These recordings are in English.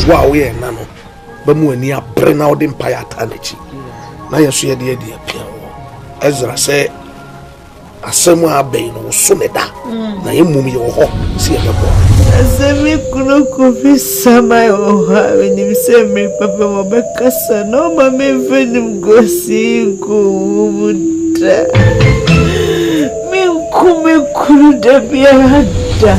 Wow, yeah, Nano. But when you bring out the empire, now you see the idea. Ezra said, a summer bay no soneta. Now you move your home, see a boy. As a coffee summer or having him send me, Papa Rebecca, no, my main friend go see Kumawood. Me could be a Monsieur.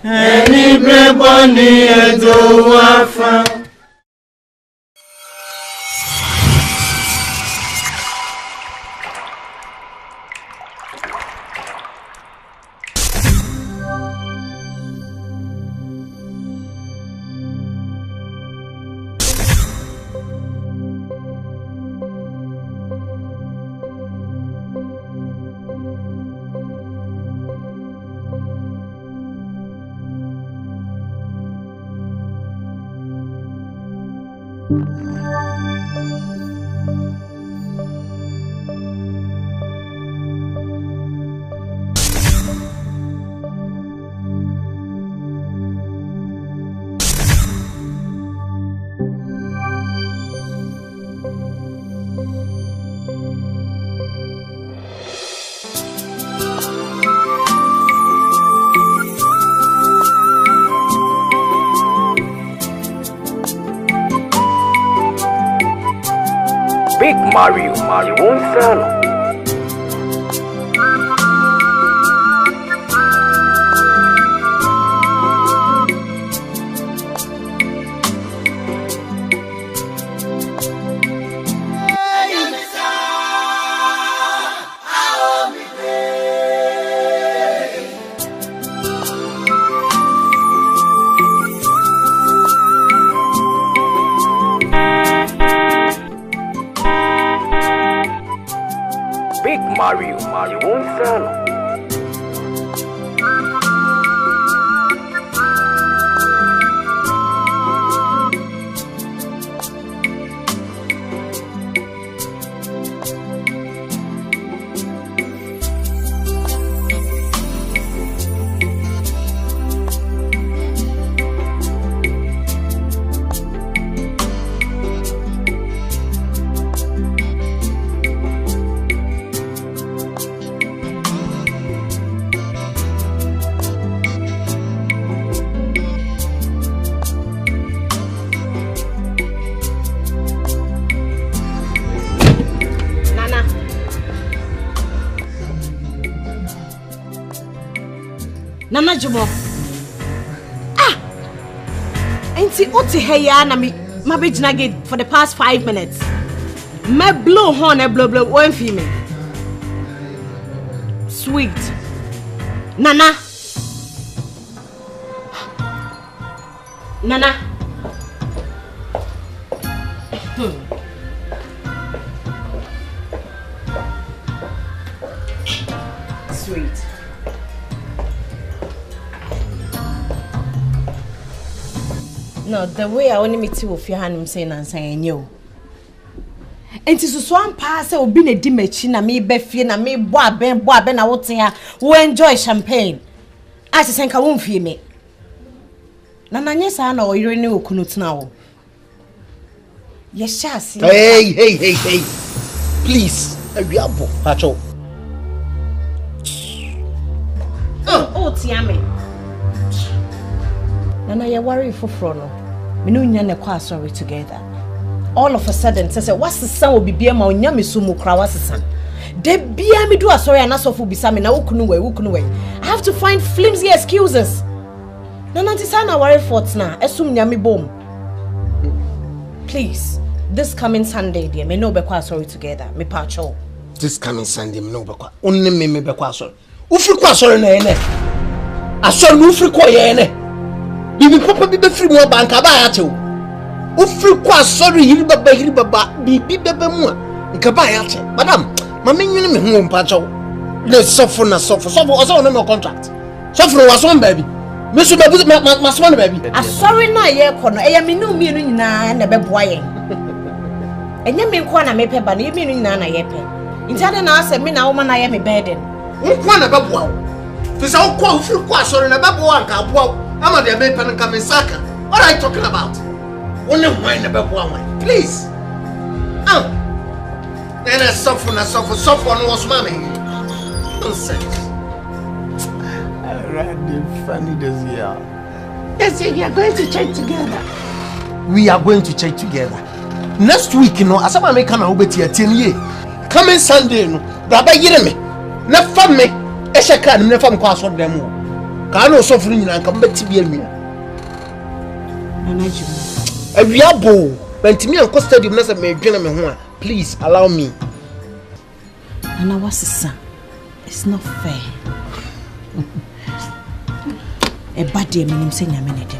Any bread, bonnie, and do wafa. Mario won't sell. Mario won't sell. Nana Jumo. Ah! Auntie Uti Heya na my bitch nugget for the past 5 minutes. My blow horn and blow one female. Sweet. Nana. Nana. sweet. No, the way I only meet you with your hand saying and saying you. And to swan pass will be a dimechi na me befi na me boa ben I would say who enjoy champagne. I think I won't feel me. Nana yes I know you renew kunut now. Yes, yes. Hey. Please, we are both. Pacho. Oh, Tiame. Nana, you worry for Frono. We know you're not sorry together. All of a sudden, say, what's the son will be beer my nyami sumu krawas son? De beer me do a sorry and also for besame na ukunuwe. I have to find flimsy excuses. Nana, this na worry for na. Esum nyami boom. Please, this coming Sunday, dear, me no be sorry together. Me pacho. This coming Sunday, me no be only me be sorry. Ufri kwa sorry na ene. Asori ufri kwa ye ene. Bibi papa bibe free mo banka ba ya che. Ufri kwa sorry hiri baba bibi bebe mu. Nka ba ya che. Madam, mama nyini me hu mpacho. Le sofo oso no contract. Sofo was on baby. Me so baby ma baby. Asori na ye kono. Eya me no mienu nyina na be boa yen. Enya me nko na me pe ba na ye mienu nyina na ye pe. Intade na ase me na wo na ye me burden. Nko na be boa. Fisa wo kwa ufri kwa sorry na be boa nka boa. Ama de me pen nka me saka. What are you talking about? Only wine na be boa wine. Please. Then I suffer no was mommy. Nonsense. Already funny this year. Yes, we are going to church together. We are going to church together. Next week, you know, as I make an obeti at 10 years. Coming Sunday, no, Brother Yereme. Never me. Eshakan, never pass on them. Can no suffering and come back to be a meal. A real bow. When to me, and costed you, Nessa may gentlemen. Please allow me. And I was a son. It's not fair. A bad day, meaning saying a minute.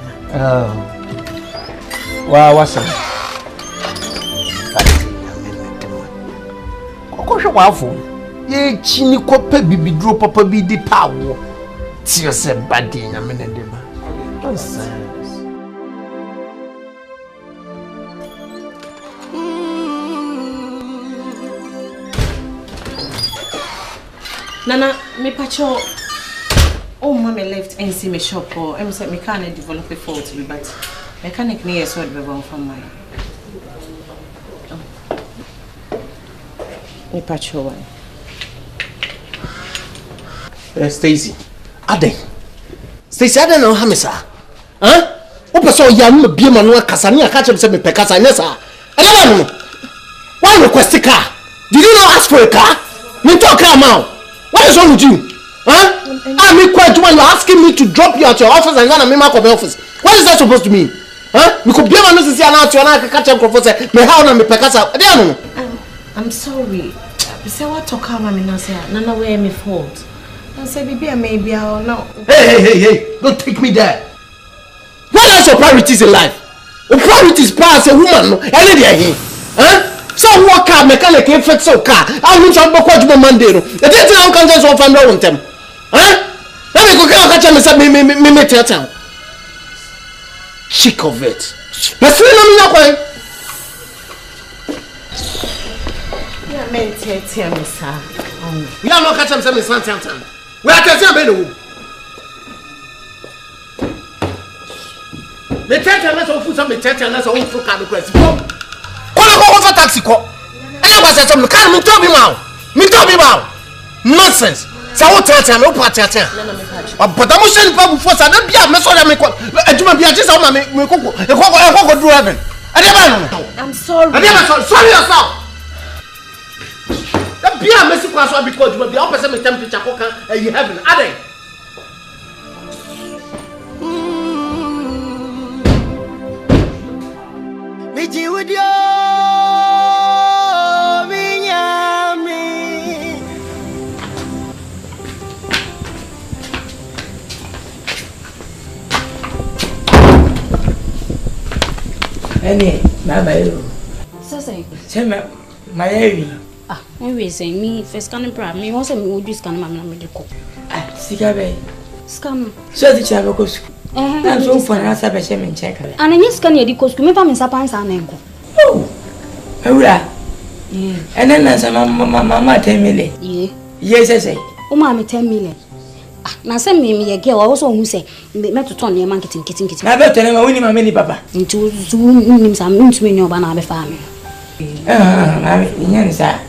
Wow, what's that? Waffle. Ye chini kope bibi dro papa bi di power. Tia se bad day, a minute. Nonsense. Nana, me pacho. Oh, mommy left and see me shop or I'm saying me can't develop a fault to me, but mechanic near so be wrong from mine. Me pacho why? Stacy, Stacy, I don't know how me sir. Huh? Opa so ya me bia ma no akasa ni aka chem say me pekasa nya sir. I don't know. Why request a car? Did you not ask for a car? Me talk car now. What is wrong with you? Huh? I'm quite when you're asking me to drop you at your office and then I'm in my office. What is that supposed to mean? Huh? We could be able to see an answer and I can catch up for say me how na me pekasa. I don't know. I'm sorry. Say what talk am me na say Nana where me fault. I say baby maybe I'll now. Hey, don't take me there. What are your priorities in life? Your priorities pass a woman no any dey here. Huh? So what car mechanic fix so car. I need to go to Monday no. The thing I can just one family on them. Huh? Let me go catch me say me tell. Chick of it. Let's see me now boy. Yeah, men tell me sir. We are not catch me say me santan. We are catching me no. Me tell me so food me tell me so food car request. Go for taxi call. I was at some car me talk me now. Nonsense. So what tell me what tell. But I'm saying people for say dem bia me so dem me call. Ejuma bia just how me koko. E koko do heaven. I never know. I'm sorry. I never sorry yourself. Dem bia me si kwa so because ejuma bia o person me temperature ko kan e heaven. Ade. Miji with you, Minyami. Any, Mama, So say, Chema, my area. We say me first can bra me also me would use can mama me de ko. Ah, sika be. Scam. So the chama ko school. Na so for na sa be she me check. And any scan ye di ko school me pa me sapa nsa na enko. Oh. Ewura. And then na mama 10 million. Yes, I say. O ma me 10 million. Na say me ye girl also who say me to turn ye man kitin. Na be tell me woni mama ni papa. Into nim sam ntumi nyo ba na be fa me. Na nya nsa.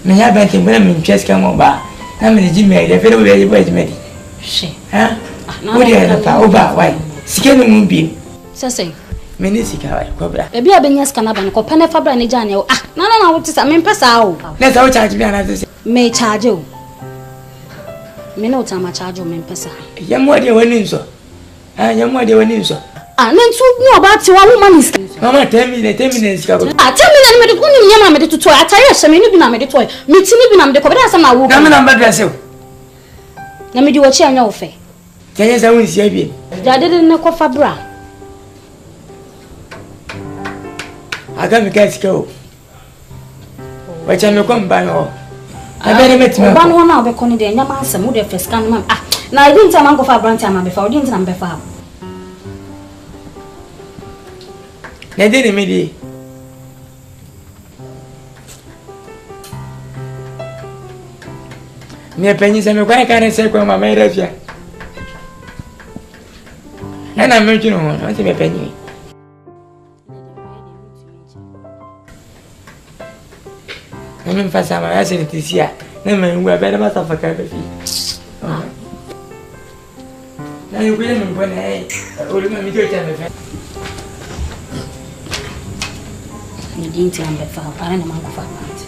Me ya be tin bana me ntwes kan oba. Na me ji me de fe do be boy me. She. Ha? Wo de na pa oba why? Sike no mu bi. Say. Me ni sika why? Kobra. E bia benya scan ba ko pene fabra ne jane o. Na wo tisa me pesa o. Na sa wo charge me na say. Me charge o. Me no time charge o me pesa. Yamwa de wani nso. Yamwa de wani nso. Na ntu ni oba ti wa woman is. Mama 10 million sika ko. 10 million me de kunu nyama me de tuto atare hye me ni bi na me de toy. Me ti ni bi na me de ko be da sam na wo. Na me na mba dress o. Na me di wo chi anya wo fe. Kenya sa won si abi. Ja de ne ko fabra. Aga me ka sika o. Wacha me ko mba no. Abere metima. Ba no na be ko ni de nyama asem wo de first scan man. Na I didn't man go for branch am be fa. O didn't am be fa. Na de ne me di. Me penyi se me kwa ka ne se kwa mama irafia. Na me tunu mo, na se me penyi. Na me fasa ma ya se tisia. Na me ngwa be na masa faka be fi. Na yo kwele me bona o le ma mi to cha me fa. Ni didn't am be fa. Para na man go for branch.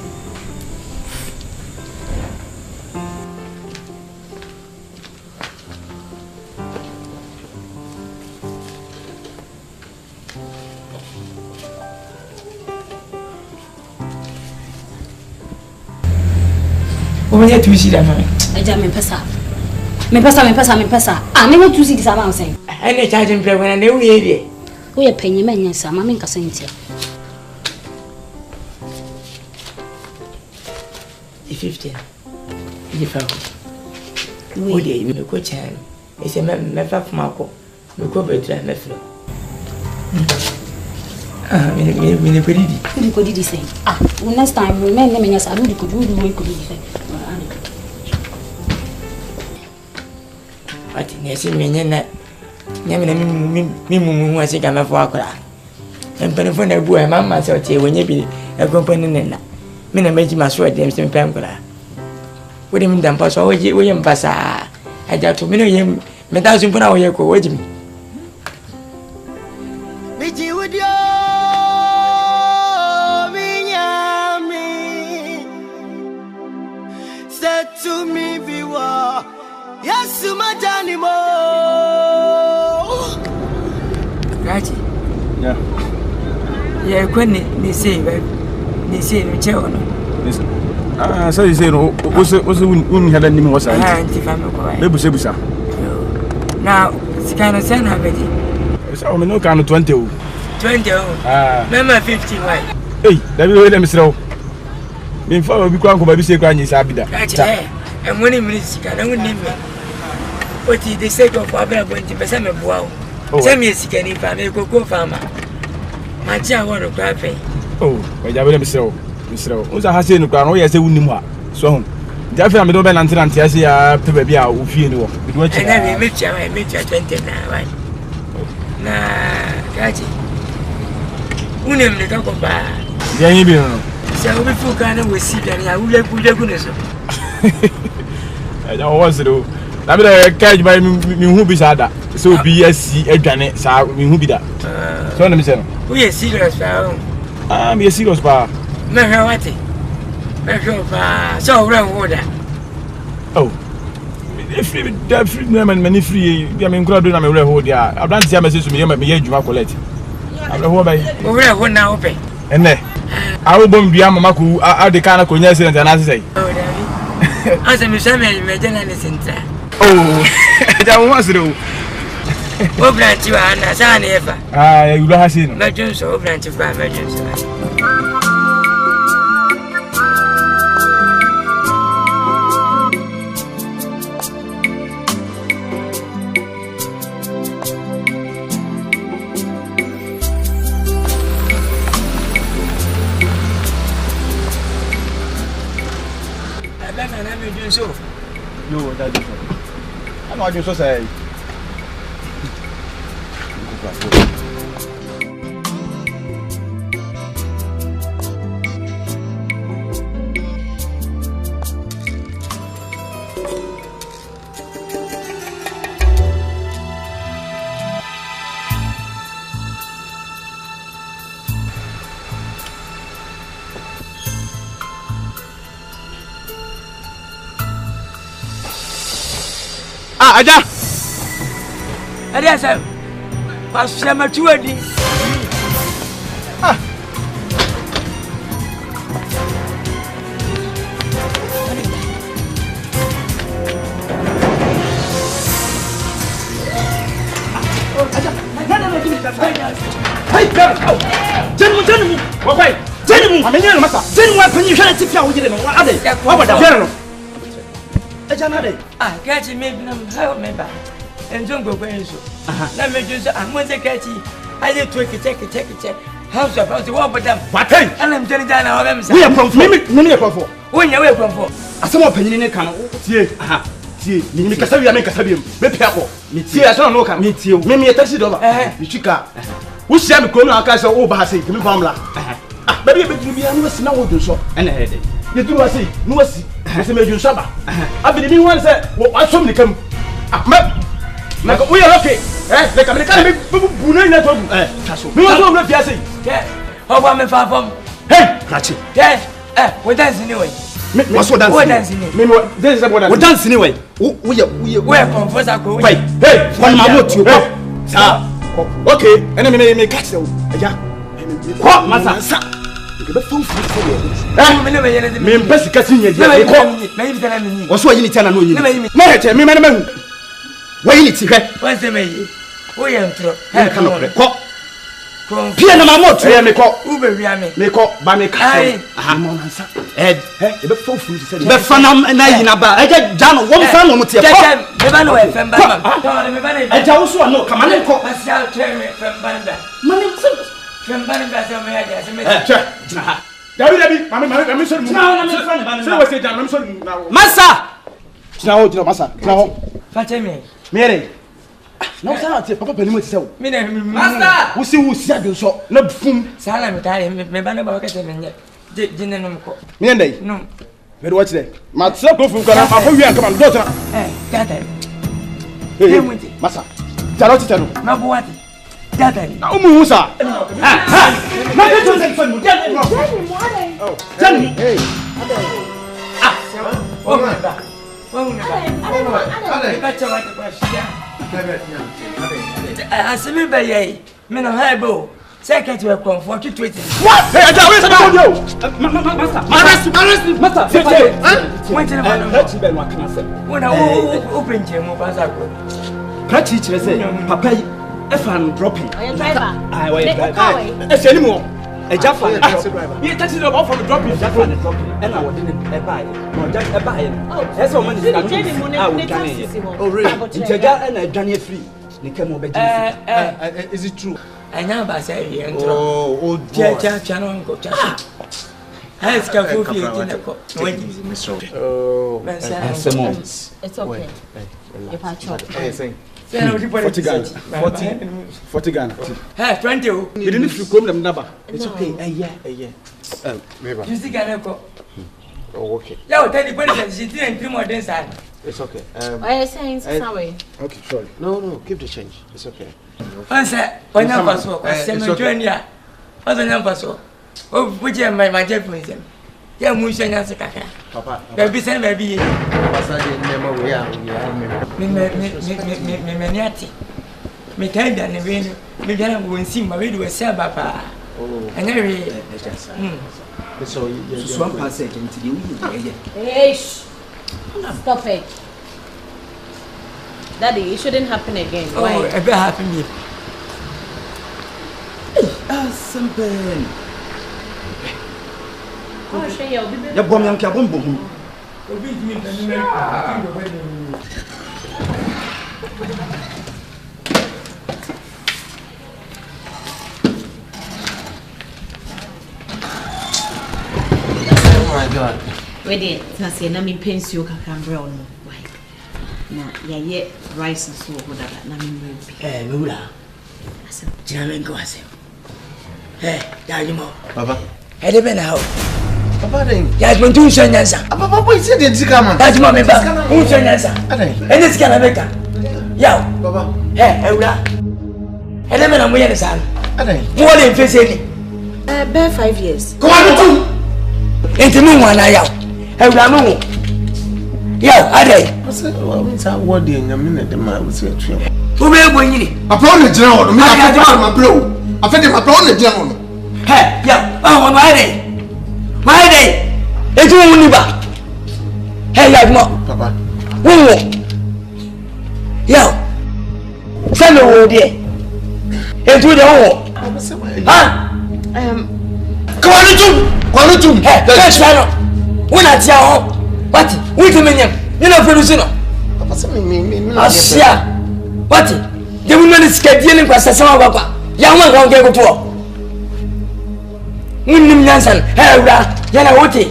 Omo tu si da ma. Eja me pesa. Me pesa. Me no tu si di sama say. Ene charge me pre na we ye. Wo ye panyi ma nya sama me nkasa ntia. 50. Ye fa. Wo de me ko chan. E se me fa fuma ko. Me ko be tra me flo. Me ko didi. Ku ko didi say. Next time we me nya sa do ko didi say. Ati nesi menye na nyamena mi mumu ase kama fo akora empene fo na bu e mama se o tie wonye bi e company ne na me na meji maso e dem se pem kora wo dem ndam pa so wo ye mpasa aja to me no ye me da so mpona wo ye ko wo jimi meji wodio minyami said to me biwa yes majani mo Raji Yeah. Yeah, kwani ni say no cheo no. So you say no, also un hada ni mo sa. Anti famo ko. Be busa. Now, sikana sana bedi. So me no kan 20 o. 20 o. Mama 50 why? Hey, David we dem sraw. Me fa obi kwa ko ba bi se kwa nyi sa bida. E mo ni mi sikana woni me. Oti the sake of abra bonti pesa me boa o. Se me sikani fa me koko fama. Ma chia wo ro kwa pe. Oh, we ja we dem sraw. Uza ha se no kwa no ye se wunim ha. So ho. Ja fe me do be nante ase ya pe ba bi a wo fie ni wo. Me do achi. Na me tia 20 na why. Na gaji. Unem ne ka ko ba. Ya yin bi no. Se o bi fu ka na wo si bi na wule ku ne so. Ja wo zero. Na be da kaj ba mi hu bi sa da. So bi asi adwane sa mi hu bi da. So na mi se no. Who is serious pa? Me serious pa. Me hwa wate. Me hwa pa. So ran wo da. Oh. Free da free na man free. Dia me nkura do na me wre ho dia. Abran tia me se so me ye adwuma collect. Abra ho ba yi. Wo wre ho na ope. Enne. Awo bom bia mama ku ade kana ko nya accident na asese. Oh David. Asa me sa me jana ne sinta. Oh. Ja wo asiro. O branch wa na sa na efa. Ya yulo ha se no. Me junso o branch fa me junso. That man, I'm doing so. No, that's different. I'm not just say. Aja. Ada sir. Pastor Matuadi. Ah. Hey, girl. Jenny. What way? Jenny, I'm in masa. Jenny, what can you try to tell you? What are they? What are they? Ah, catch me, help me back. And don't go away. Let me just, I'm going to catch you. I did check. How's about the one with them? What? And I'm telling you now, we are from many for. When you're away from for. As some opinion in Kano, see, see, make a Sabian, make a Sabian, make people. See, I don't know, come meet you. Maybe a taxi over. You chica. We shall come out as over Bassi, come Pamela. Baby, you are now do so. And a headache. You do see, no see. I said, you Saba. I believe you once said, what somebody come. We are lucky. They come to Bunay Network. We want to let you say, how am I far from? Hey, Cratchy. We're dancing anyway. What's what dancing? This is what we're dancing anyway. We are from Fosaco. Wait, hey, one mammoth you. Okay, and I may catch them. What, Massa? Me mpesi kasi nye dia ko wo so yin ti na no yin na he me me wo yin ti hwe wo se me yi wo ye ntro he ka no ko pia na mamoto e me ko u be wi me ko ba me ka aha mo nansa e be fo fu se be fa na yin aba e ja no wo fa no mo tie ko me ba no e fem ba ma me ba na e ja wo so no ka ma ne ko asia tre me fem ba nda ma ne so fem ba nda se me ya ja se me Dabi, mami sorry. Say what say down, I'm sorry now. Massa. Now, Massa. Now. Fate me. Mere. Now say papa peni mo ti say. Me na Master. Wo si ade so na bufum. Sala me tare me ba na ba ka se me nye. Jine no mko. Me ndai. No. Very watch there. Ma say ko fu ko na ma fa wi an come do tra. Gata. Hey, Massa. Jaro ti tano. Na bo wati. Gata. Na umu musa. Ma ke to say fun. Jenny. Hey. Oh my God. Asimi be ye. Me no haibo. Second we come for 220. What? Hey, I wait about you. Master. Say. When tell me Let's be no can say. When I open jam baza ko. Prachi chire say papa if I'm dropping. I am driver. I wait. Eh, say anymore. A Jaffa driver. You taxi driver from the dropping. Jaffa and dropping. And I didn't buy it. No, just a buy it. That's how money is. Oh, really? It's a guy and a Johnny free. Is it true? I never say here. Oh, channel go chat. I ask you for it's okay. If I chop. 40 Ghana. 40 Ghana. Hey, 20. You didn't come them number. It's okay. A year. You see Ghana go. Oh, okay. Yeah, tell the police she didn't 3 more days. It's okay. Why are you saying sorry? Okay, sorry. No, keep the change. It's okay. Answer. When you pass over, what's the number so? Oh, which am my dear friend? Yeah, Musha answer kaka. Papa. Baby send baby. Papa never we are. Me maniati. Me kind and me gonna go and see my video sell papa. Oh. And every So one passage into the Hey, stop it. Daddy, it shouldn't happen again. Why? Oh, it will happen here. Simple. Oh, show you. Ya bom yang kia bom. Oh my God. Ready, Tassie, and I mean, pencil can brown. Now, yeah, rice and so good at that. Mula. German gossip. Dynamo. Papa. Had it been out? Papa, then. Yasmin, two son, answer. Papa, what is it? Come on. That's my member. Who's son, answer? And it's gonna make her. Yow, Papa. Hey, Eula. And then I'm wearing a son. More than 50. Bear 5 years. Go on, too. Into me one, I out. Eula, yo, Ade. I said, well, it's a word in a minute. The man was here. Who will bring you? I found the general. I got my blow. I fed him upon the general. Hey, yo, oh, my day. My day. It's only back. Hey, yo, Papa. Woo. Yo, send me over there. Into the hole. Huh? Come on, to. Hey, let's try it. When I tell you, what? Wait a minute. You know, producer. Papa, send me. Asia. What? The woman is getting past the summer. Young man won't get to work. Nansan, Hera, Yana Woody.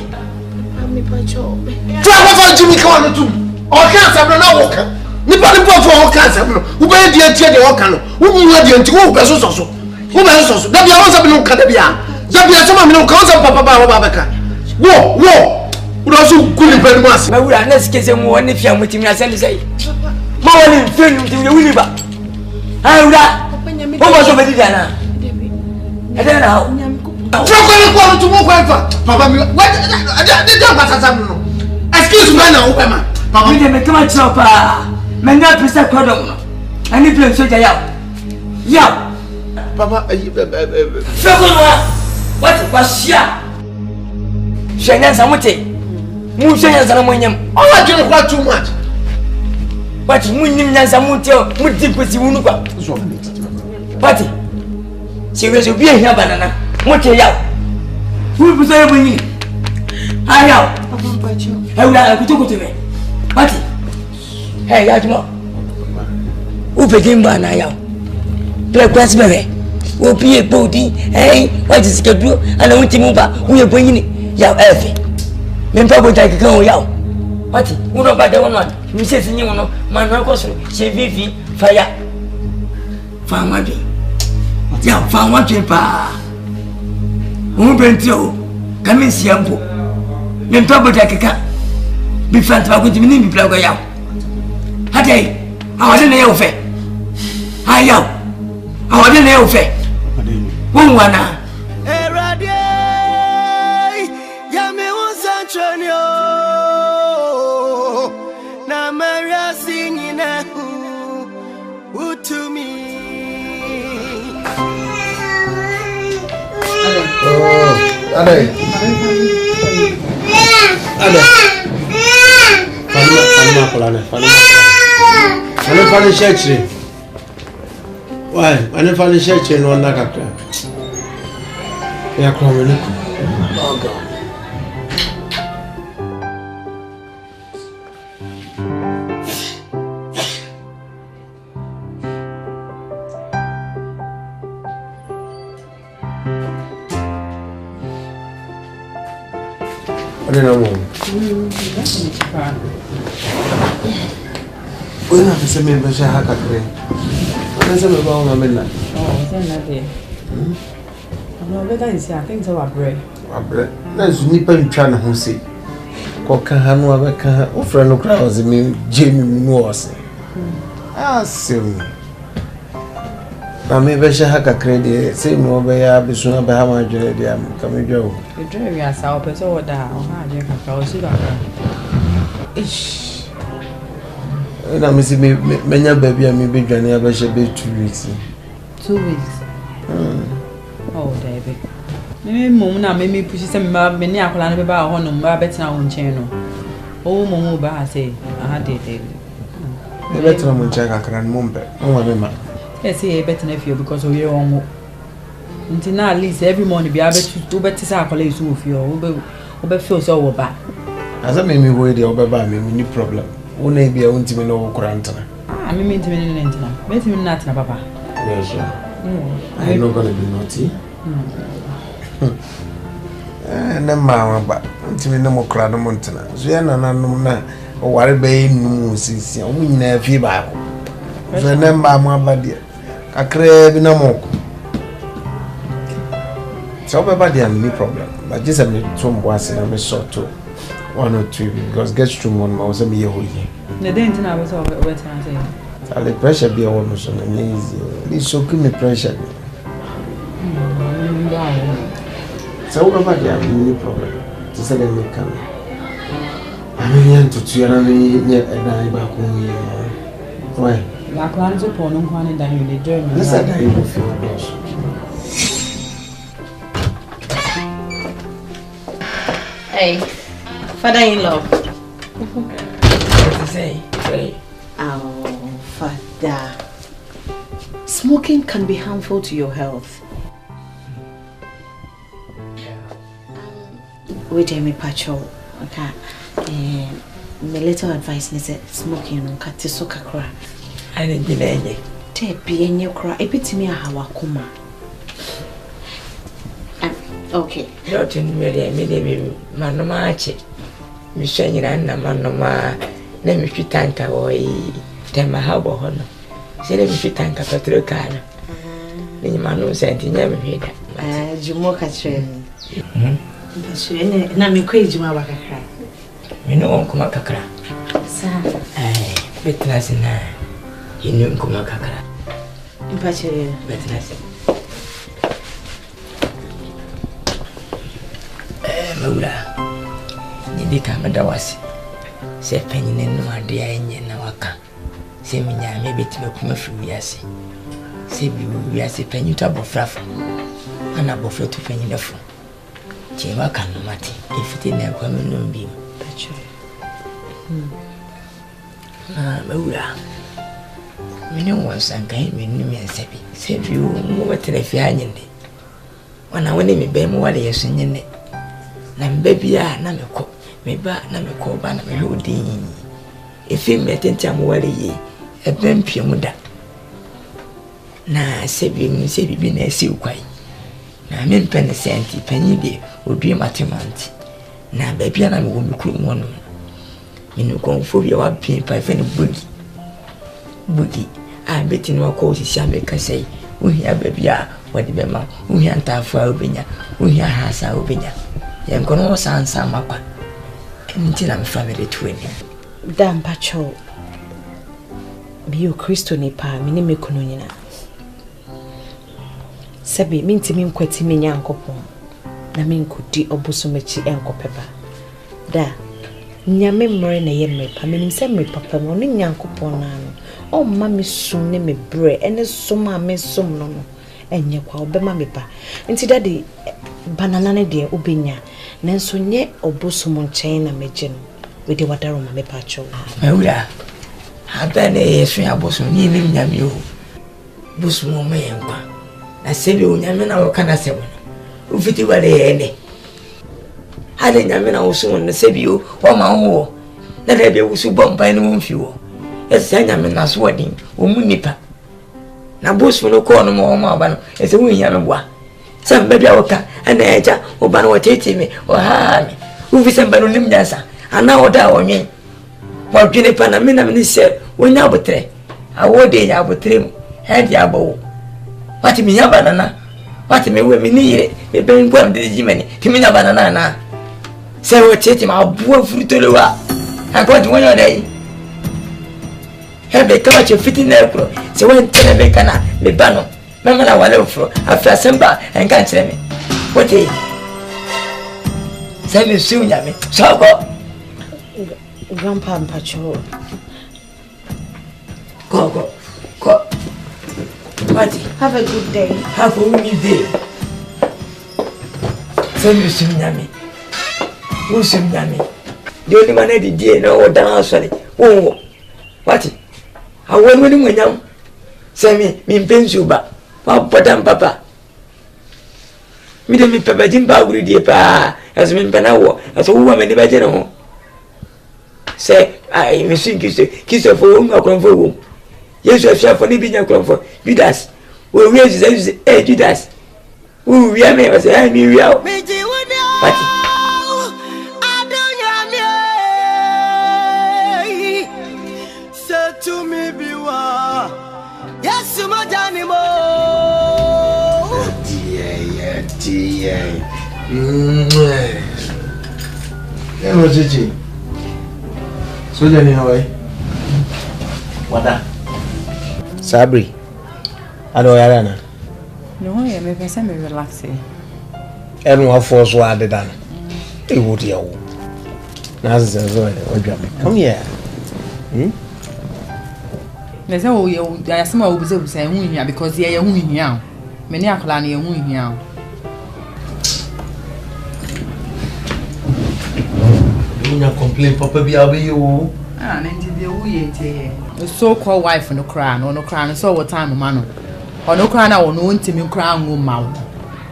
Travel Jimmy Corner too. Or cancer, no walker. Nipple for all cancer. Who bear the entire organ? Who had the entire person also? Who has also? That be also no Cadabia. Zabia, some no cousin, Papa Babaka. Whoa. Would also good in Penmas. I would have next case and one if you're with him, I send to say. More than film to the Williver. I would have. What was over Diana? I don't know. To Papa, what? Excuse me now, Papa. You may come out so far. May not be so crowded. I need to say, yeah. Papa, what was she? Shannon, somebody. Musha and William. Oh, I don't want too much. But William and some would deep with you. But she was a beer here, banana. What are you? Who was there when you? I know. I would have to go to me. What? Hey, Yajmo. Who became Banaya? Black Raspberry. Will be a body. Hey, what is it? And I want to move up. We are bringing it. Yow, Elfie. Men Papa take a go. Yow. What? Who know about the one? You said you know, my uncle's she vivi fire. Found my being. Yow, found one paper. Who bent you? Come in, Siampo. Men Papa take a cat. Be fantastic with me, be plug out. Hate, I wasn't a fair. I am. I wasn't a fair. One one. Yami was Antonio. Now Maria singing who to me. Ade. Fani church. Why? I find the church in one nakaka. Yeah, come on. Oh God. I don't know. When I say me, I have a crack. I say me about my midnight. Oh, it's not there. I'm not better. I think so. I bread. Let's nip and try to see. Coca Hanu, I can't. Oh, friend, no crowds. I mean, Jamie Morse. Ah, see. I may be a hacker credit. Say more by a soon about how much I'm coming. Joe. You drive yourself, but so down. I drink a cow. Ish. And I miss me, many baby, I may be joining about 2 weeks. 2 weeks. Oh, David. Maybe Mona made me push some many aqualan about one better now on channel. Oh, Momo, I say, I had it, David. The better one check I can remember. Oh, my man. Let's say a better nephew because of your own. Until now, at least every morning, be able to do better circulate with you, or feel so bad. As I made me wait the over by me, any problem. Only be a want to be no quarantine. I mean, to me, let me not, Papa. Yes, sir. I'm not going to be naughty. ne ma ba ntimi ne mo kra no montena so ya nananum na o ware be num sisi o nyina fi ba ko so ne ma mo ba dia kakra bi na mo so be ba dia no problem but just me to mbo ase na me sort to 1 or 2 because get through one ma so me ye hoye ne den tina be so be tan say ale pressure bi o no so na easy ni so ki me pressure so we ba dia no problem to say them come I mean to na me nye na ba ko yi why la kwan so po no kwan da you dey join me this that you feel boss Hey, father-in-law. What to say? Say. Oh, father. Smoking can be harmful to your health. Wait a minute, Pacho. Okay. My little advice is that smoking on cut to soka cra. I didn't delay. Take be in your cry. A bit me a hawakuma. Okay. Not in really, Manomachi. Mishani and Manoma, let me fit tank away. Tell my harbor honor. Say, let me fit tank a petrol car. Then your man sent in never heard that. Jumoka train. Nami crazy, my waka cry. We know Kumakakra. Sir, Betlas in her. He knew Kumakakra. Impatient. Betlas. Mula, Nidika Madawasi. Say penny no idea in Nawaka. Say me, maybe to make me feel yes. Say we are say penny to above fluff. And above flow to penny the phone. Chimaka no mati, if it didn't come in no beam. Mula. We know once and came in me and Seppi. Save you more than if you had when I went in me, baby, what are you saying? Na mbebia na meko meba na meko ba na melodi efi metenta mo wale yi ebempie mu da na sebi na esi ukwai na me mpene senti panyi de odue matemanti na bebia na me wo mikuru mo no minu konfobia wa pin pa fe ne bugi a beti no ko sisi ameka sei uhia bebia wadi bema uhia ntafa obenya uhia hasa obenya yen kono sansa makwa enti na me family tueni Dan Pacho biyo Kristo ni pa mini me kono nyina sebi minti mi nkwati me nyankopon na me nkodi obosomachi enkopepa da nyame mmre na ye mrepa menim se mrepa mo ne nyankopon na no o ma me sum ne me bre ene sum a me sum no no enye kwa obema mepa enti dadi banana ne de obenya nanso nye obosum nchen na meje no we de wadaro ma me Pacho mawura abane yesu abosum ni nim nyame o bosum o me yankwa na sebi o nyame na wo kana sebo no ufiti wale ene hade nyame na wo so no sebi o ma ho na de be wusu bompa ni mumfi wo esa nyame na so wadin o mu nipa na bosum no ko no mo ma ba no ese wo nyame boa sam be bia wo ka ana eja o ba no tete me o ha me ufi sam ba no nim dansa ana oda onwen wa dwene pa na me na me se wonya abotre awode nya abotre mu head ya bawo wati minya banana wati me we me ni yire me ben bua me de jimani ti minya banana na se wo tete ma bua frutolewa akwa di wonya dai hebe kama che fitina ekro se wo ntene be kana me bano mama na wale ofro afia semba enka nkyere me wote se me sunya me so Grandpa Pacho go Party. Have a good day. Have a good day. Send you some yummy. Who's some yummy? The only man at the day now or down sorry. Oh, what? I won't win when you send me pencil back. Papa. Me don't be Papa Jim Bagri dear pa as me penawo as a woman in the bedroom. Say, I may think you say, kiss her for whom I come for whom. Yes, you have for living your comfort. Judas. We will say, Judas. We are me, I say, I'm here. Pati. To me be wa. Yes, my Janimo. Dear. Hello, Gigi. So, Jenny, how are you? What that? Sabri. Hello, Yarana. No, I am a me relaxing. And what force were they done? They would you. Come here. There's no way I some will be saying here because they are winning now. Many are planning a winning now. You not complain, Papa, be you. And then the way the so called wife on the crown, on the crown, so what time, man. On no crown, I will know to me crown woman mouth.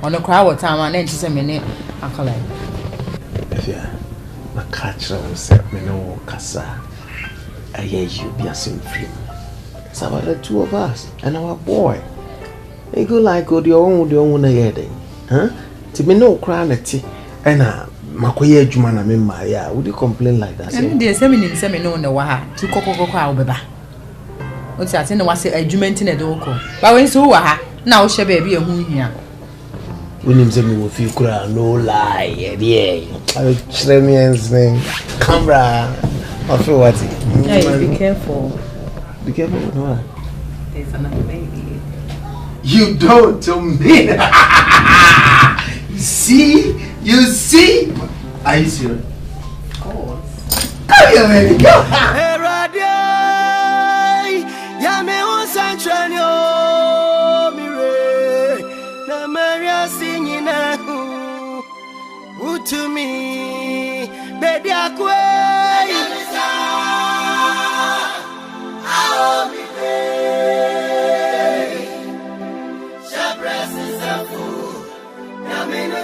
On the crowd, what time, and then she's a minute. I call it. If you my catcher will set me no cassa. I hear you be a sim free. It's about the two of us and our boy. They go like go your own head, huh? To me no crown at tea and Makoye Jumana Mima, yeah, would you complain like that? And there's semi no the waha to cocoa beba. What's that in the was a jument in a doko? But when so waha, now shall be a moon here. When him say me with you crown, no lie, yeah. I will tell me his name. Camera. I feel what be careful. Be careful with what? There's another baby. You don't tell me. You see? Are you serious? Of course. Come here, baby. Go. Hey, Radio. Yame on Sancho. Mire. Na Maria singing. Who to me? Baby, I quay. I'll be there. Shabras is a fool. Yamino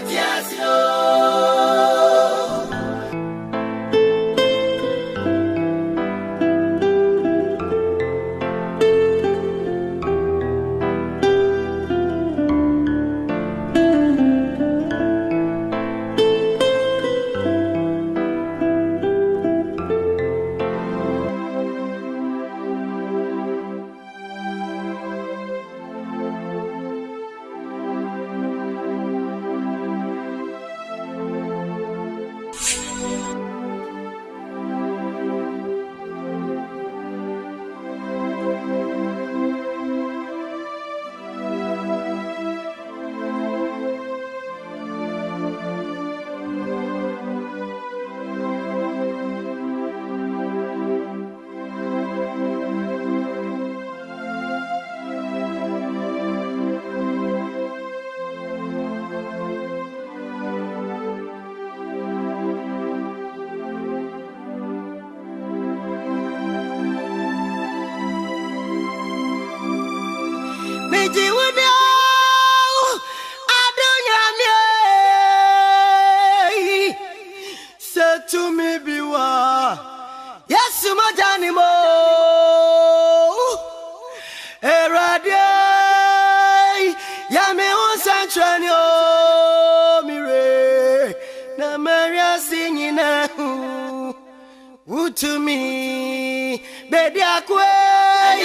to me, baby, I quay.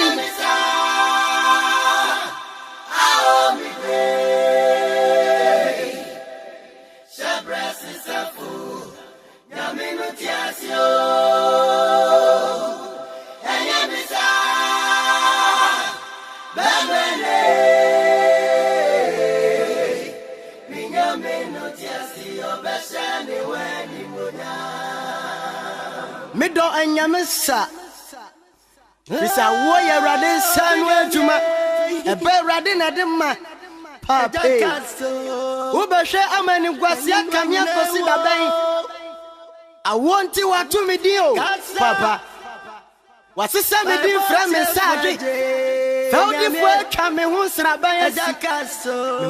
I'll be great. Shabras is a fool. Yamino Tiasio. And Yamisa. Bamene. Minyamino Tiasio. Bashani when you would. Mido enyamisa Bisa woye radin sanwe juma Ebe radin adima Pape Ubeshe amani gwasiya kamya kosi babayi Awonti watu midio Papa Wasisa midi frame sadri Faudi fwe kame hunsra bayasi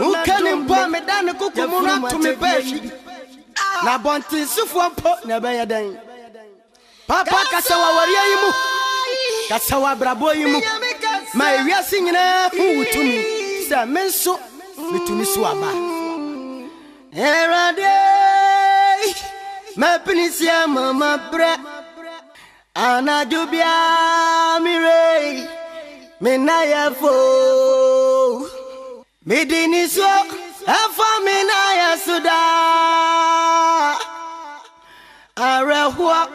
Mukani mpo medani kukumuna tumibeshi Na bonti sufu mpo nebeye dengi Papa kasawa waria yimu Kasawa brabo yimu Ma ewia sinyina utumi Sa menso Mitumi suaba Erade Mepinisia mama bre Anadubia mire Minaya fo Midiniso Afa minaya suda Arehwa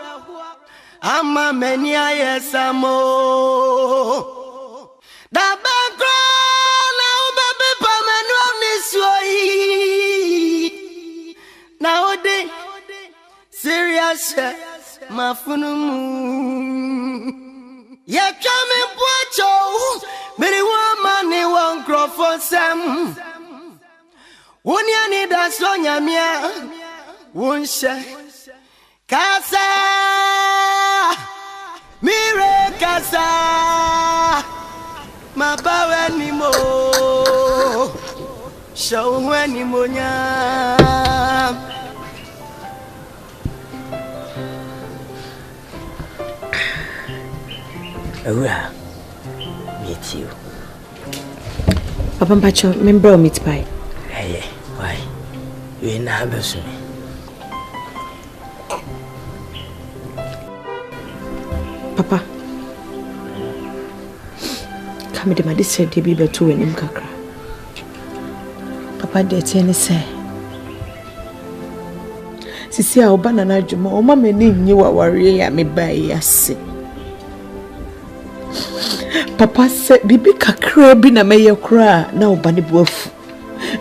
Ama menia yesamo Da bankro na ubebe pamenu nisoi Na ode serious mafunumu ya kame bwacho biri wamani wankrofo sam woni ani da so nyamia wonshe kasa mire kasa mabawe ni mo show ni mo nya Ura, meet you. Papa Mpacho, member meet pie. Hey, why? You ain't never seen me. Papa, come to my sister to be better when him kakra. Papa, they tell me say. Sisi a obana na adwuma, o ma meni nyi wa ware ya me bai ase. Papa said, Bibi kakra bi na meye kra na obane boafu.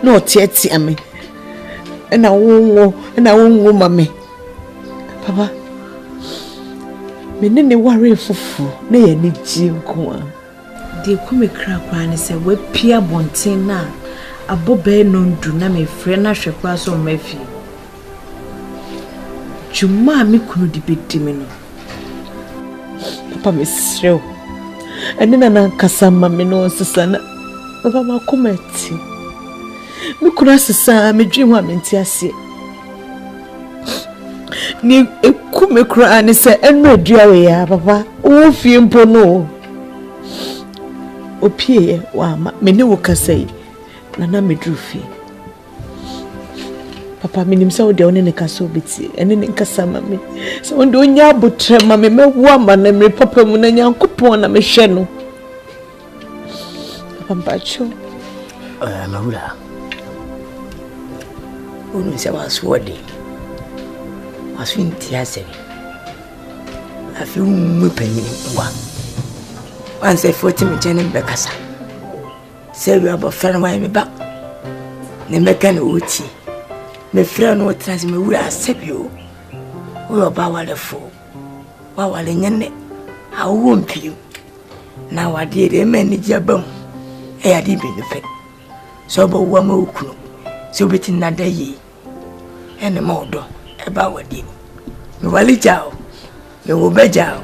Na otieti ame. Na wonwo mame. Papa, me ne ware fufu na ye ni ji nko a. De kume kra kwa ne se we pia bonten na abobe no ndu na me frɛ na hwekwa so mafi. Juma mi kunu di bedimi no. Papa me srew. Eni na kasa mame no sesa na papa makomati mi kura sesa me dwi ho amenti ase ni ekume kura ani se enu adua we ya papa o fie mpo no opie wa ma me ne wo kasa yi na me dru fie papa minim se wo de one ne kasa obeti eni ne kasa mame se wo de onya abotre mame mewu ama na me papa mu na nyankopon na me hwe no papa Mpacho Mahula Unu se waswodi waswinti ase afi mu panyin wa wanse 40 me chene bekasa se wi abofra wa me ba ne meka na oti me fra no trans me wura asebio wo ba wale fo wa wale nyene awo mpio na wade de mani jabam e ade bi nufe so bo wa ma okunu so beti na da yi ene modo e ba wade me wale jao me wo be jao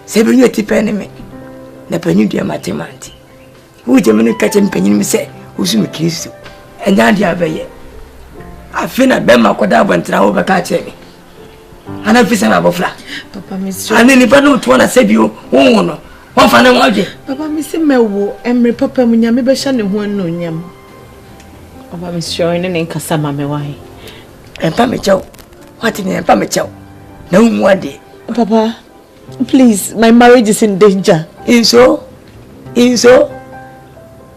se bi nyoti pene me na panyu dia matemanti wo je me kache mpanyin me se usu me Kristo enya dia abaye afina bema koda bantra wo be ka che me ana fisa na bofla papa miso ani ni panu to na sebio wo no won fa na waje papa misi mewo emre papa mu nyame be hya ne ho no nyam papa miso ene ne nkasa mame wai empa me chew what ni empa me chew na hu ade papa please my marriage is in danger inso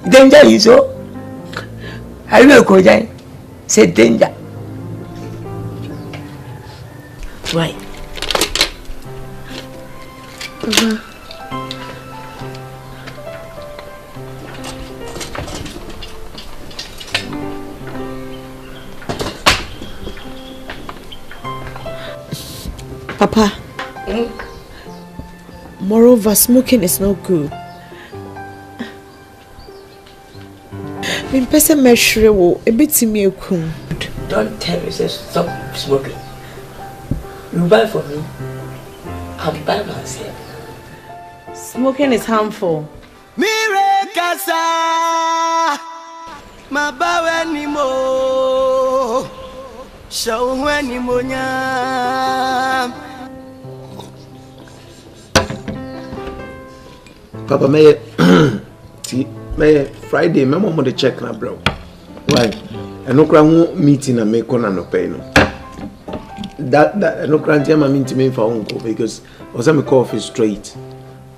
danger inso ayo ko jai say danger why Papa, moreover, smoking is not good. Person measure wo a bit to me. Don't tell me to stop smoking. You buy for me, I'm by myself. Smoking is harmful. Mire kasa mabawe ni mo show ni mo nyam. Papa may see may Friday my mom on the check na bro. Why? I no kra ho meeting na me kona no pay no. that no grant my mean to me for uncle because was I'm coffee straight.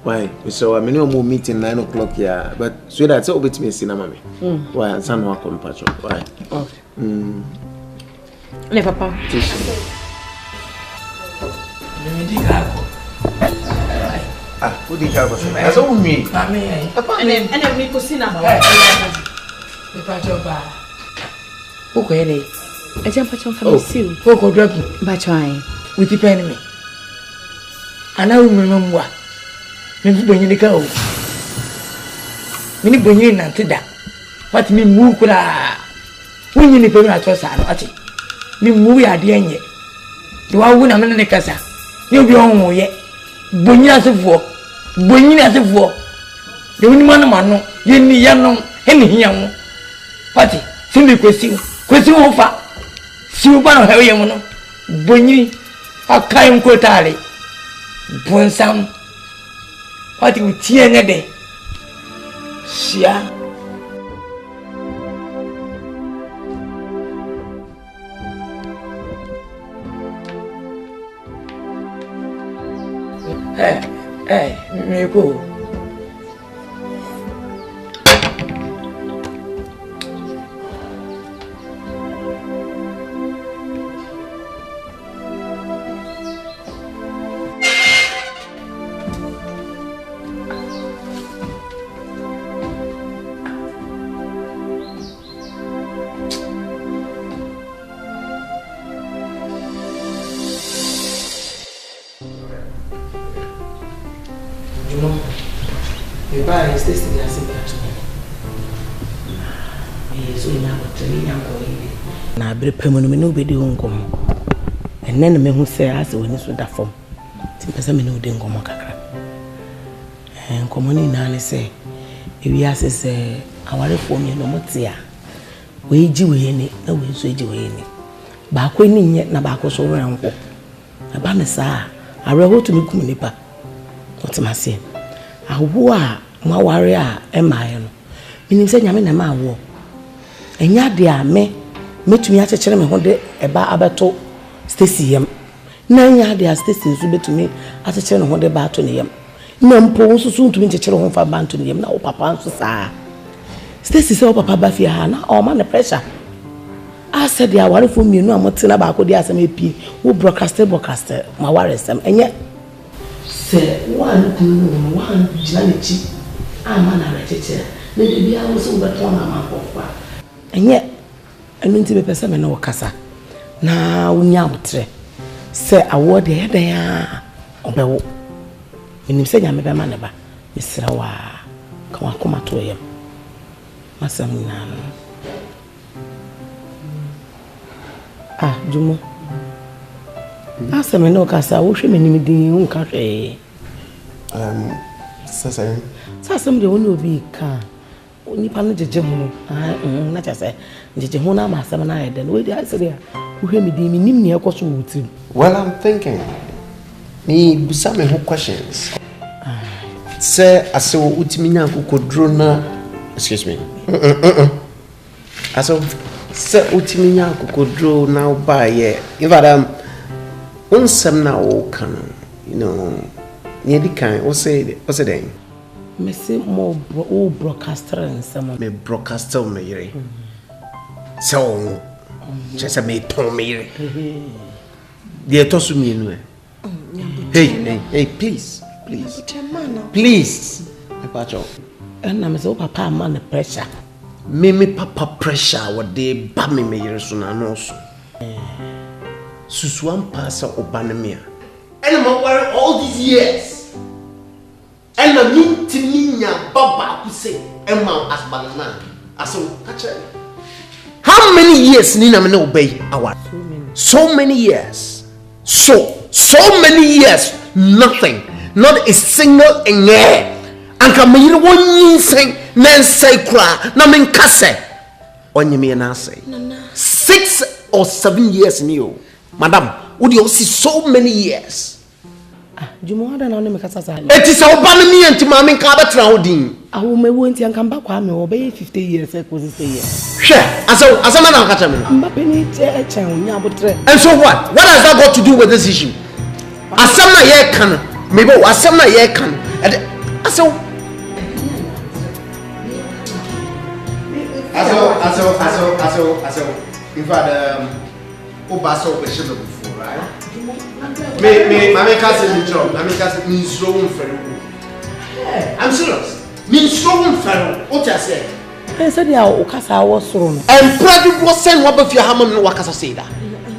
Why? So I mean no more meeting 9 o'clock here, but so that's all bit me cinema me. Why and son work on patch. Why? Okay. Ne papa. Who did have us? That's all me. Papa, and me cosina. The patch of bar. Okay, I jump at your family. Poco drop by trying with the enemy. And I remember what. Maybe when you go. Many when you not that. What me move when you live at your side, what it? Me move at the end yet. You are one in the casa. You'll be on yet. Bunyas of war. Bunyas of war. The only man, you need young, any young. What? Simply question over. See you one of her young. Bunny, a kind quotale. Bonsam. What you tear a day? Shia. Hey, me go. Na abere pemunu me no be di honkom enne na me hu se ase woni so da fom ti pesa me no de nkomo kakra nkomo ni na le se ewi ase se aware fo me no motia we ji we ni na we so ji we ni ba ko ni nye na ba ko so we nko aba me sa aware ho to me kum nipa otimase awo a ma ware a e maaye no minim se nyame na ma awo enya de a metumi achechere me ho de eba abeto Stacy yam na nya de a Stacy nso betumi achechere no ho de ba to ne yam na mpo nso so ntumi chechere ho fa ba to ne yam na o papa nso saa Stacy se o papa ba fie ha na o ma ne pressure I said ya ware fo mienu amote na ba ko de asem epie wo broadcaster ma ware sem enye se one jina ne chi ama na rechechere na de bia wo so beto na ma ko fa enye enu nti be pese me na wakasa na wonya wotre se award e dan ya obewo enim se nya me be ma ne ba misra wa ka wakoma to yem masam na no jumo asa me na wakasa wo hwe me nim din wo nka hwe sasa me de woni obi ka nipa no jeje hu na chase jeje hu na ma asem na ayede no we dey say there wo hwe me di me nim ne ekoso wuti. Well, I'm thinking ni busa me who questions say aso utimi nya kokodro na excuse me aso say utimi nya kokodro na ba ye if adam unsem na o kan you know ni di kan o say then me say more broadcaster and some me broadcaster me yere so just me ton me yere the tosu me no hey please pacho and na me say papa man pressure me papa pressure what they ba me yere so na no so susu am pasa obanemia and I'm worry all these years. And I mean to me, Baba could say, Emma as Banana. How many years Nina may obey our? So many years. So many years. Nothing. Not a single in air. And come in 1 year saying, Nan say cry, Namin Casse. On you may not say 6 or 7 years in you. Madam, would you see so many years? Jumo ada na me kasa sa. Eti sa oba no me anti ma me nka betra ho din. Awo mewo nti anka mba kwa me obey 50 years e ko 60 years. Hwe, asama na ka tell me. Mba peni che onya abotre. And so what? What has that got to do with this issue? Asama ye kan. Maybe asama ye kan. Aso in fact obaso question before, right? Me can't say me job. Me can't say me slow fellow. I'm serious. Me slow fellow. What you say? I said ya okasa wo soro no. And private was send what be hammer no wakasa say that.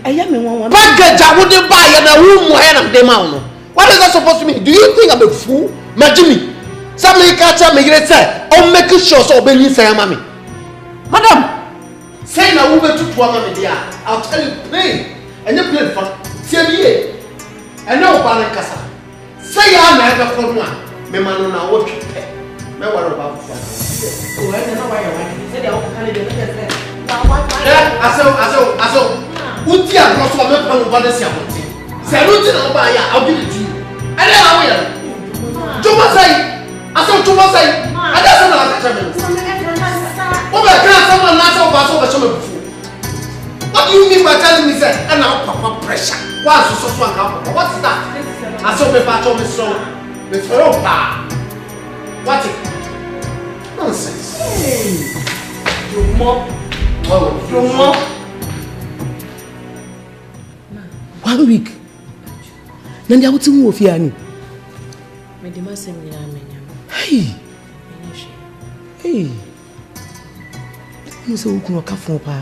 Eya me won. Pagaja wo dey buy ya na wo mo he na dem ma no. What is that supposed to mean? Do you think I'm a fool? Majimi. Some me catch me get say, "Oh, make sure so be ni say mama." Madam, say na wo be tutu mama dia. I'll tell you plain. And you play for. Say me. And now ban kasa. Say ya na ga for no a. Me ma no na wo twete. Me worry about for. Oh, I know why you want. Say they all can dey say. Aso. Uti a no so me pa no ba dey sia monte. Say no ti na ba ya, I'll give it to you. And then how we are. Juma say. Aso Juma say. I just want to catch me. Oh my God, someone not so bad so before. What do you mean by telling me that? And now papa pressure. Why so couple? What is that? I saw me back on me so. Me throw pa. What it? Nonsense. Hey. You more. 1 week. Nandi awuti mu ofia ni. Me di masem ni na menya. Hey. Nso ukunu kafo pa.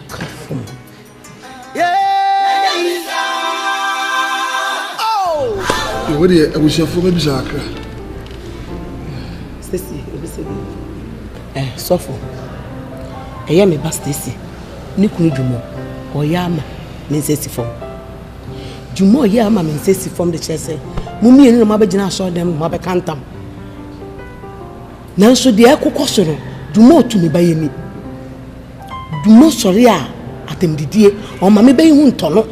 Kafo. Oh. What dey abusafo me bisa akra. Stacy, sofo. Eya me ba Stacy. Ni kunu Jumo. Oyama me nsesi fom. Jumo oyama me nsesi fom de chese. Mumie ni no mabegina so dem mabekantam. Nanso de ekokọ no Jumo tu me baye mi. Jumo sori a atemdidie o ma me bayi hu ntono.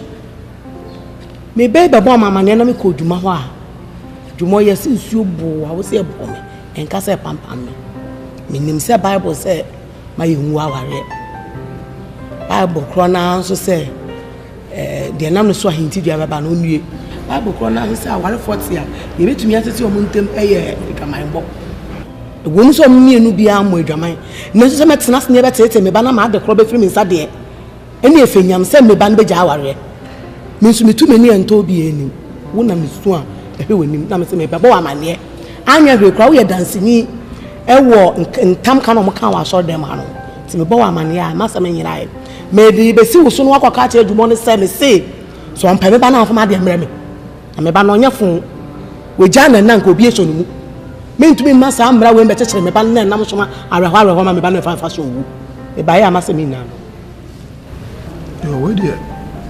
Me bayi babo mama ne na me ko Juma ho a. Jumo yesi nsuo bo a wo se ebo me. Enka se pampam me. Minim se Bible say my hu aware. Bible krona so say de nam no so ahinti dua baba no nue. Bible krona so say aware 40 a ye betumi atete o muntem eye dwaman bo. Wonu so mienu bia mo dwaman. Na so se metena se ne betete me ba na ma de kro be firi mi nsa de. Eni efenyam se me ba no be ja aware. Me so metu me ne ento bi enim. Wo na mesu a ehwe wenim na me se me ba bo amane. Anya hwe kra wo ye dansini ewo ntam ka no mo ka wa so dem ano. Ti me bo amane a ma se me nyirae. Me di be si wo so no akwa cha adwumo ne se me se so ampa me ba na afoma de mre me. Na me ba no nya fun we ja na nka obi eso no mu. Me ntumi ma sa amra we be chechere me ba na nam so ma arehwa ma me ba no fa so wu. E ba ya ma se me na no. Yo we dey.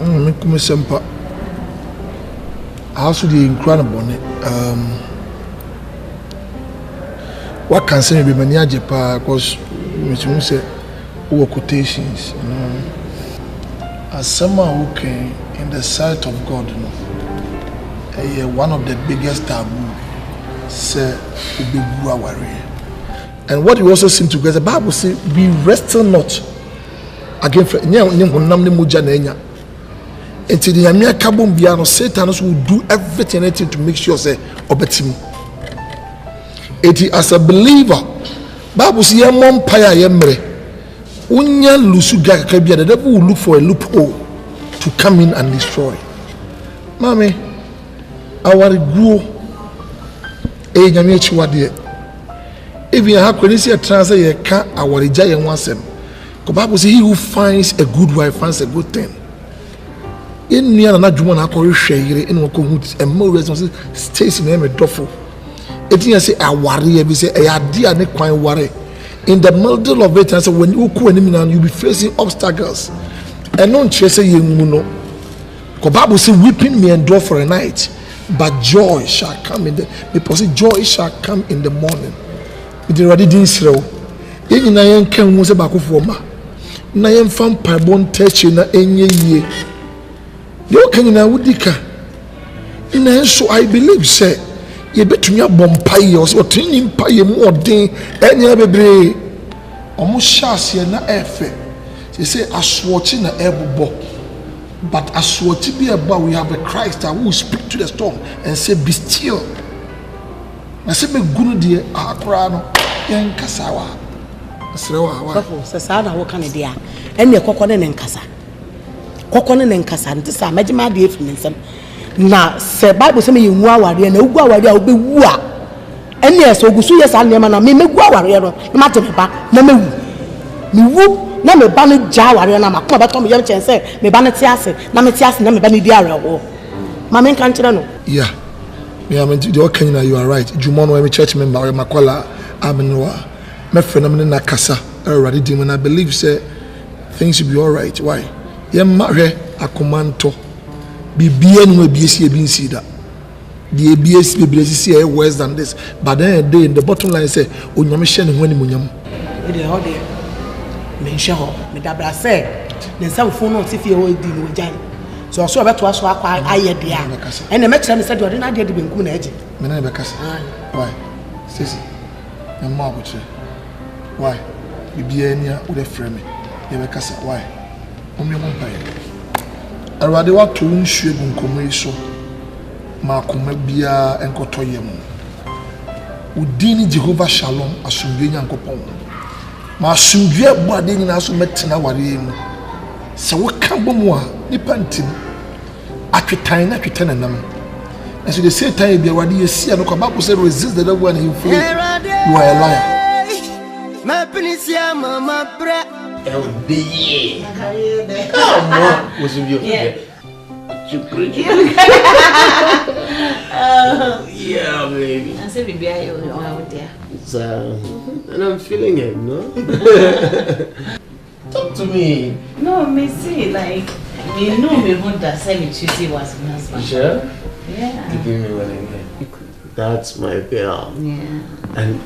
Me kuma sempa. Also the incredible what can say be many ajepa because me say quotations, as someone who can in the sight of God, one of the biggest taboo say and what you also seem to get the Bible say we wrestle not against until the Amia Kabum Biano Satan will do everything to make sure say obey. It as a believer, Bible says your mom paya yemre. Unya lusuga kabia, the devil will look for a loophole to come in and destroy. Mami, our grow e nyame chiwade. If you have when see a translate ye ka our jaya wansem. The Bible says he who finds a good wife finds a good thing. In near na dwuma na akọ hwehwere in wako hu and more reason stays in a dofo. Etinya say aware be say ayade ne kwan ware. In the middle of it, and so when you go and you'll be facing obstacles. And non chase ye no. The Bible says weeping may endure for a night, but joy shall come in the because joy shall come in the morning. It already didn't slow. Yen na yen kan wo se ba ko foma. Na yen fam pabon techi na enye ye. Yo kan na wudika. And so I believe, say, you bet me a bompire or training pie more than any other day. Almost shas na efe. They say as watching na ebo. But as what be about, we have a Christ that will speak to the storm and say, be still. I say, me gunu die akrano yen kasawa. Asrewa wa. Kofo sasa na wo kan dia. Ene kokone ne nkasa. Kokone ne nkasa nti sa magima de efi nsem. Na se Bible say me hu aware na ugu aware a obewu a. Ene eso ogusu yes an nema na me megu aware no. Na mateba na mewu. Me wu na me ba no ja aware na makoma beto me yem chense me ba no ti ase na me ti ase na me ba no di arewo. Ma me kan kire no. Yeah. Me am the Kenya, you are right. Jumono me church member Makola Abenoa. My friend am na kasa already demon. I believe say things will be all right. Why? Ye mare akomanto. Bibia no BC bin see that. The ABS BC see worse than this. But then the bottom line say onyame hye ne ho ni munyam. E dey how dey. Me hye ho. Me dabra say ne sam phone no ti fie ho di no jan. So so beto aso akwa aye dia. Ene me kire ne say de na de benkum na eje. Me na be kasa. Why? Sisi. Na ma boche. Why? Bibia nia wo de frame me. Ye be kasa. Why? Omi mo pa ye. Arwade wa to nhwe bunkomo iso. Ma koma bia enkoto ye mo. Udini Jehovah Shalom asumdwe nyankopon. Ma asumdwe bode nyina so metena ware mu. Se wo ka bomu a nipa ntim. Atwetan na twetana nam. And so the same time be wade ye sia no Bible say resist the devil and he will flee. You are a liar. My penisia mama bre. Come on. What's your view? Yeah, baby. I said, baby, I out there. And I'm feeling it, no? Talk to me. No, me see, like, me know me want that same Tuesday was my husband. Sure? Yeah. You give me one again. That's my girl. Yeah. And,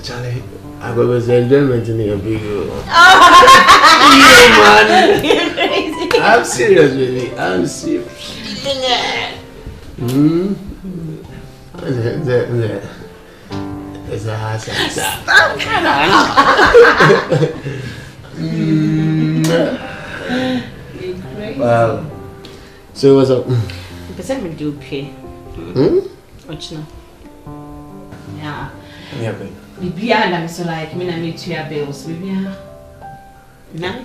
Charlie, I was enjoyment in your big room. Yeah, man. You're crazy. I'm serious, baby. I'm serious. It's a hard stop. Wow. So what's up? Percent we do pay. What's now? Yeah. Yeah, babe. Bibia and I'm so like me na meet your bills. Bibia.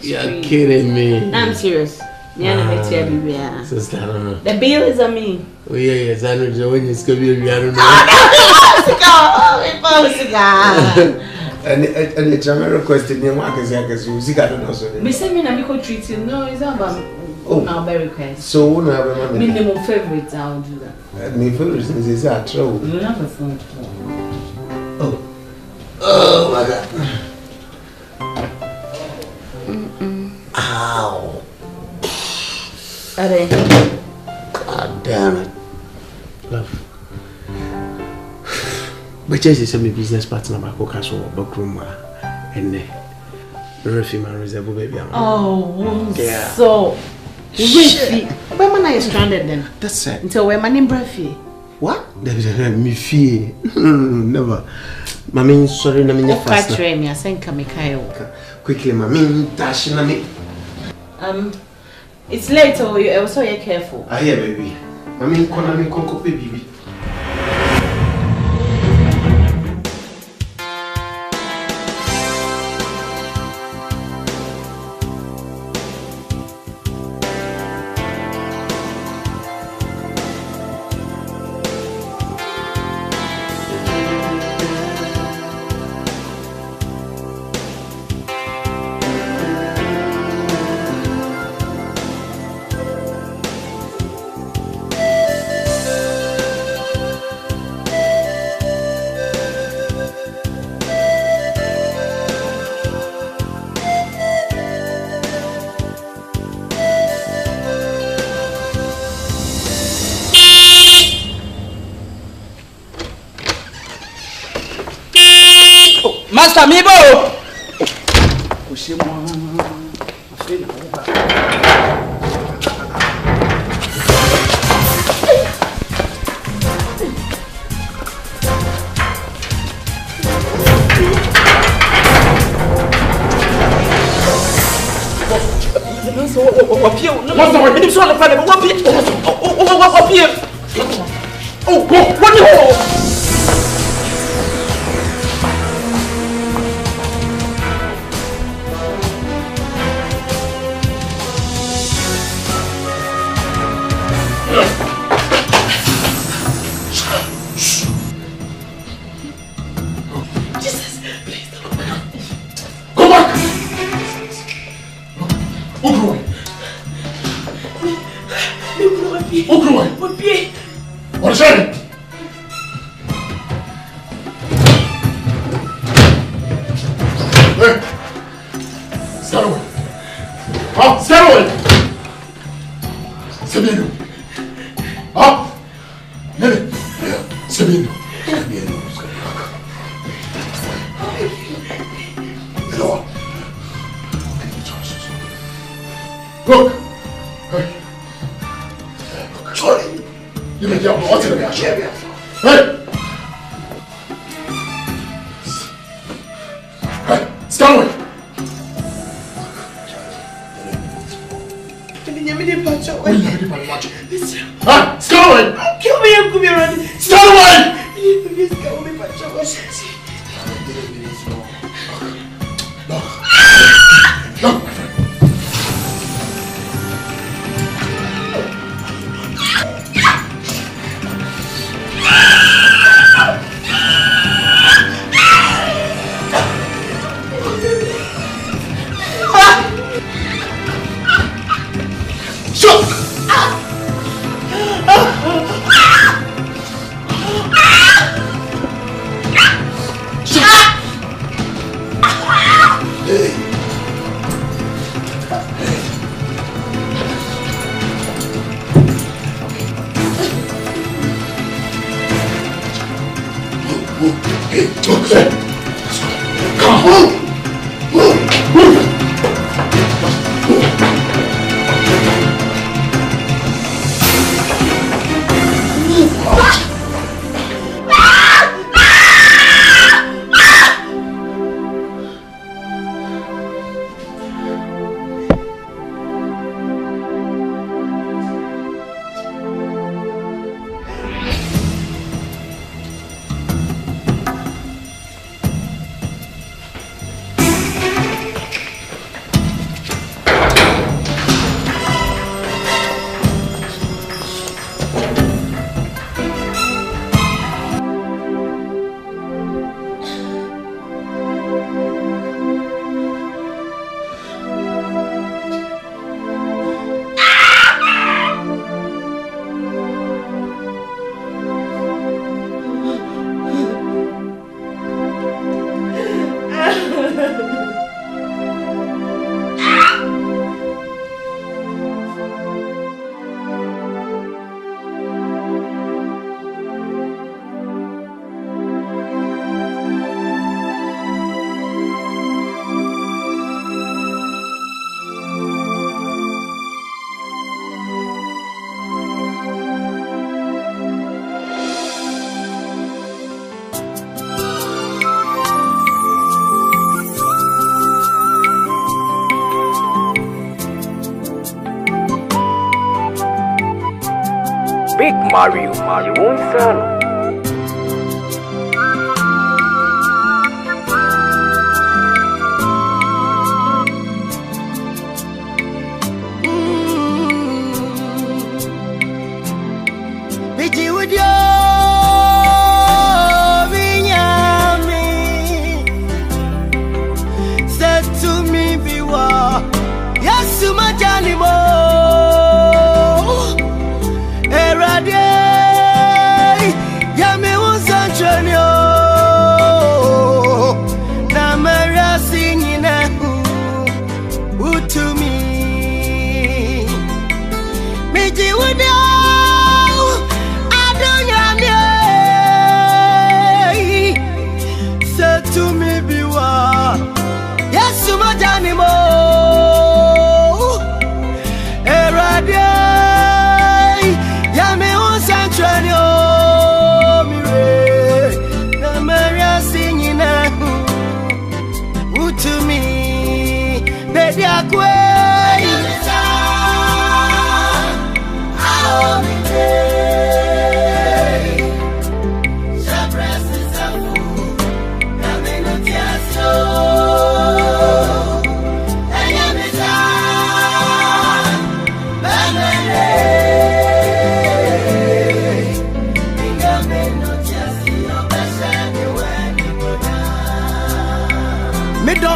You're kidding me. No, I'm serious. Yeah, na meet your Bibia. Sister, I don't know. The bill is on me. Oh yeah, yes. I know when you scoop your I don't know. And the Jamaican question, you want to say, because you see, I don't know. So, me say me na me go treat you. No, it's not about. Oh, now very request. So, when I have minimum favorites, I'll do that. My favorites is a trouble. You have a phone. Oh my God. Ow. God damn it. Love. But just is a business partner back castle backroom and refugee man reserve baby. Oh, yeah. So Shit. When man are stranded then? That's it. Until when man in Brefi? What? Me fear. Never. Mami, sorry, na minya fast. Okay, me asenka Mikael. Quickly, mami, dash na me. It's late, so you also be careful. Ah, yeah, baby. Mami, kona mi konko baby. Master Mibo! Big Mario Gonzalo.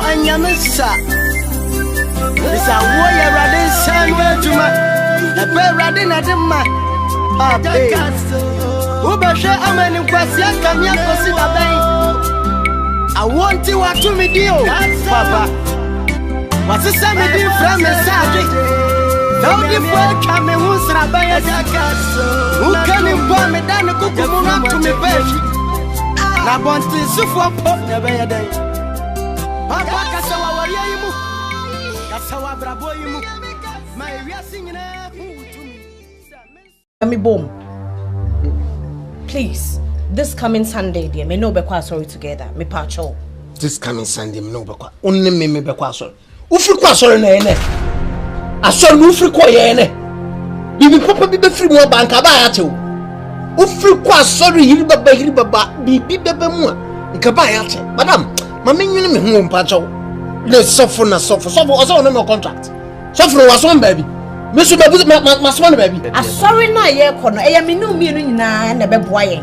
anyamisa. Isa woya radin sanwe juma. Ebe radin adema. Abe. Ubashe ameni kwasi akamia kosi babai. I want you to me deal, Papa. What's the same thing from me side? Don't the boy come and who's rabaya who can inform me down the cuckoo to me baby. I want to see for pop never a day. Papa Casawa, Casawa Bravo, you my singing. Let me boom. Please. This coming Sunday, dear, me no be kwa sorry together. Me pacho. This coming Sunday, me no be kwa. Only me be kwa sorry. Ufri kwa sorry na ene. Aso no ufri kwa ye ene. Bibi papa bibe free mo banka ba ya che. Ufri kwa sorry hiri baba bibi bebe mu a. Nka ba ya che. Madam, mama nwene me hu mpacho. Le sofo na sofo. Sofo oso no me contract. Sofo no waso baby. Me so baby masoma na baby. Asori na ye kono. Eya me no mienu nyina na be boa yen.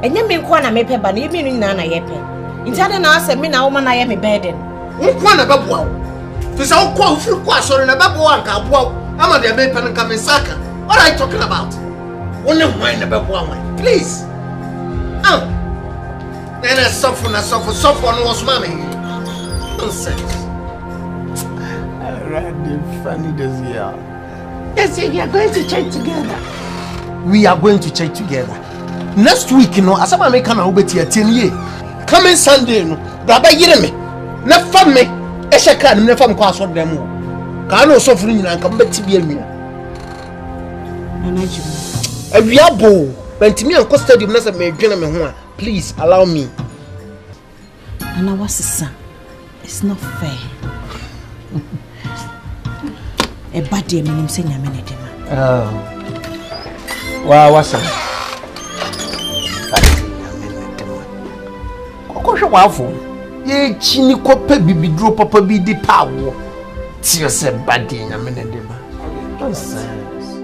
Enye me nkwa na mepe ba na yemi nu nyina na yepe. Intade na ase me na wo na ye me burden. Nkwa na beboa wo. Fisa wo kwa ufiri kwa asori na beboa nka aboa wo. Ama de mepe nka me saka. What are you talking about? Only wine na beboa wine. Please. Nene suffer no was mommy. Nonsense. Really funny this year. Yes, we are going to church together. We are going to church together. Next week, you know, as I'm making a bit here 10 years. Coming Sunday, no, Baba Yireme. Na family, Eshaka, and never pass on them. Can also suffering and come back to be a meal. A real when to me and custody of Nasa may gentlemen, please allow me. And I was a son. It's not fair. A bad day, meaning saying a minute. Wow, what's up? Waffle. Ye chini kope bibi dro papa bi di power. Ti yose badi na menedema. Nonsense.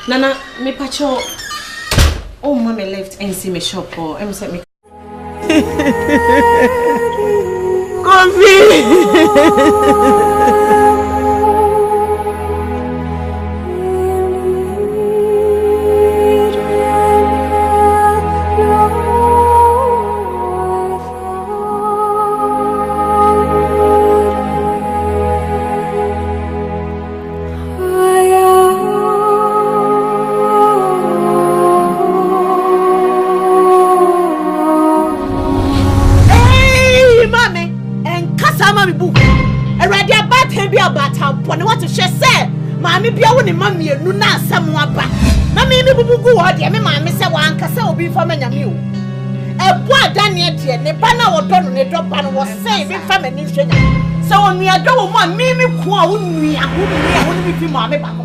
Nana, me pacho. Oh, mommy left and see me shop or I'm set me. Coffee. Mommy, no, not someone back. Mammy, me bubu go out, ya me, mammy, say one cassa will be from a new. A boy done yet, the banner or done on a drop and was saving from an instrument. So when we are doing one, Mimi Kwa wouldn't we, I wouldn't be mammy back.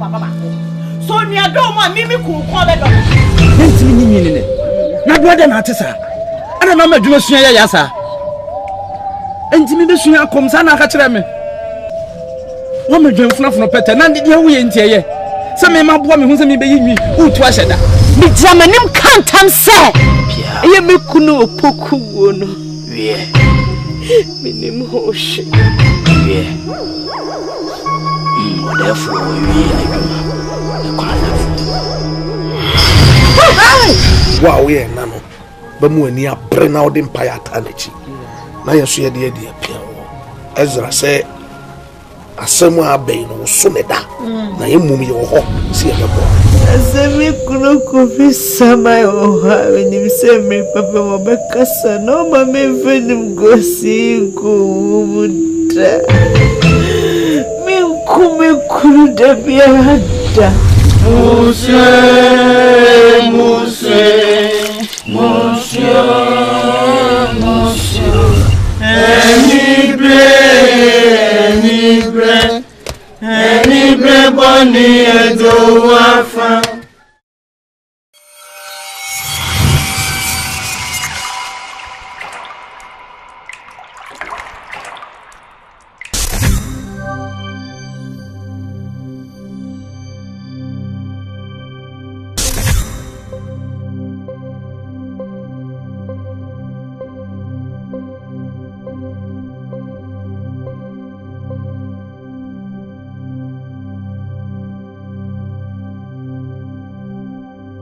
So when we are doing one, Mimi cool call it. Not what an artist. I don't know my Jewish yasa. And Jimmy the Shia comes and I catch them. Woman dream from no better, none did you in here. Some of my woman who's me being me, who twice at that. Midjamanim can't answer. I am a kuno poku. Yeah. Minim hosh. Yeah. Therefore, wow, yeah, Nano. But when you bring out the empire eternity. Now you see the idea. Ezra said. Asemu abe no someda na yemum ye ho si ebebo asemi kuno kofi sama yo ha wenim se me papa mo bekasa no ma me venim gosi ko muda me kume kuru da biada Monsieur Any bre boni edo wafa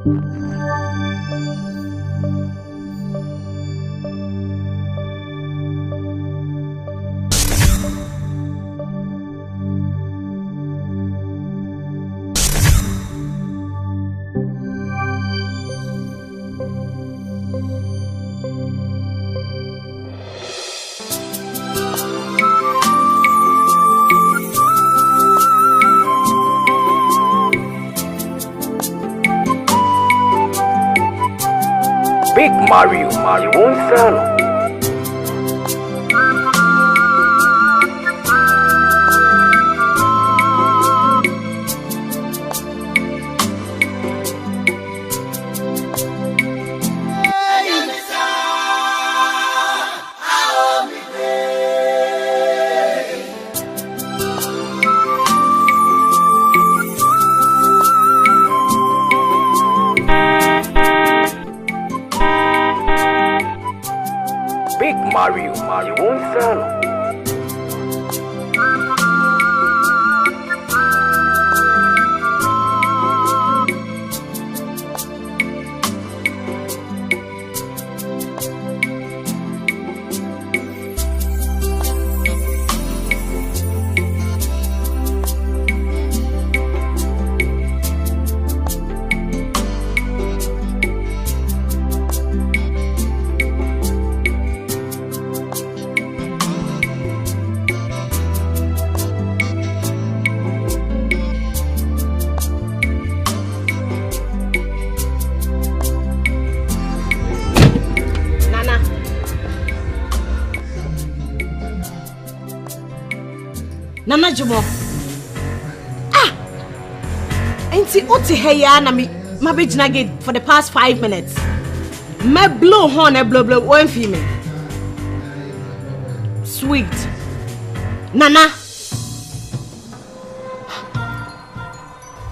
Big Mario Gonzalo. Big Mario Gonzalo. Nana Jumo. Ah! Auntie Oti Heya na me mabejina for the past 5 minutes. Me blow horn e blow one female. Sweet. Nana.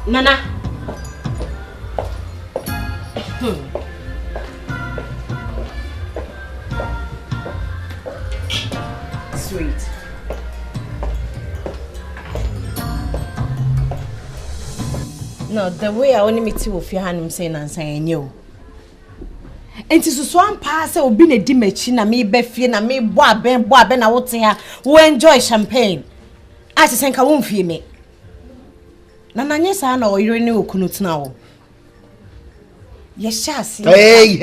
Nana. Sweet. No, the way I only meet you with your hand, I'm saying and saying you. And to swan pass or be a dimechi na me befi na me boa ben I would say who enjoy champagne. I just think I won't feel me. Nana yes I know you know kunut now. Yes, yes. Hey.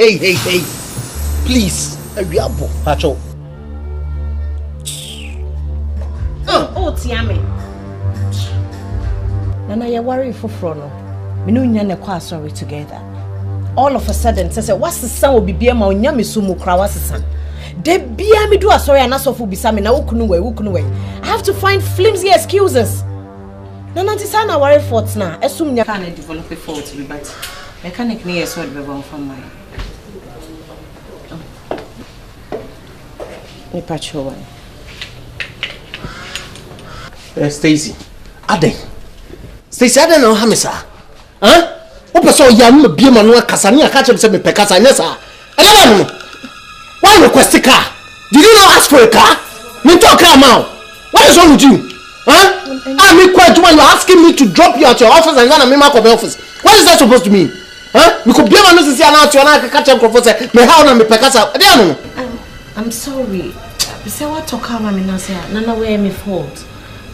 Please, Abiabo, Pacho. Oh, Tiame. Nana, you worry for Frono. Me no nyane kwa sorry together. All of a sudden, say what's the son will be beer ma onyame sumu kra what's the son. De bia me do a sorry and aso fu bisa me na wukunu we. I have to find flimsy excuses. Nana ti sana worry fault na. Esum nya can develop a fault be but mechanic ni yes what be wrong from my. Me patrol one. Stacy. Ade. Stacy, I don't know how me sir. Huh? What person you be man no kasani catch him say me pe kasa sir. I don't know. Why request a car? Did you not ask for a car? Me talk car now. What is wrong with you? Huh? I mean quite when you're asking me to drop you at your office and then me mark of office. What is that supposed to mean? Huh? We could be man no say now to catch him for say me how na me pe kasa. I don't know. I'm sorry. We say what talk car me na say nana where me fault.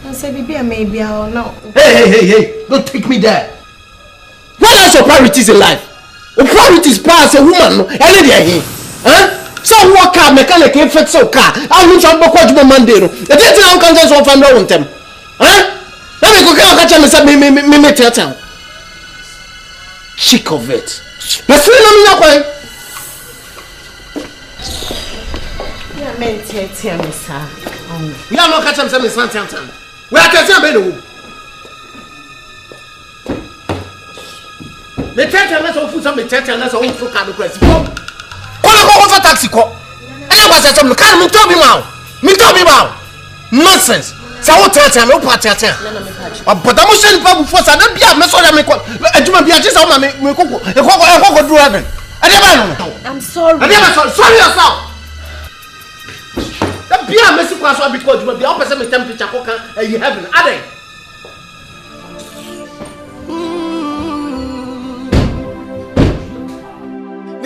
I say baby maybe I don't know. Hey, don't take me there. What are your priorities in life? The priorities pass a woman, any day. Huh? So what car mechanic can fix a car? I'll lose on Boko Monday. The data on contents of family on them. Huh? Let me go catch him and say me tell town. Chic of it. But see no way. Yeah, me tell me sir. You are not catch him say me town. We are telling you. Me tell us of food some me tell us of food car request. Come go for taxi call. And I was some car me talk me now. Nonsense. So what tell me what tell. But I must send people for that be me so that me call. Ejuma be just how me koko. E koko do heaven. I never know. I'm sorry. I never sorry yourself. That be a messy class because you be opposite me temperature koko you heaven. Ade.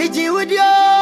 Miji with you.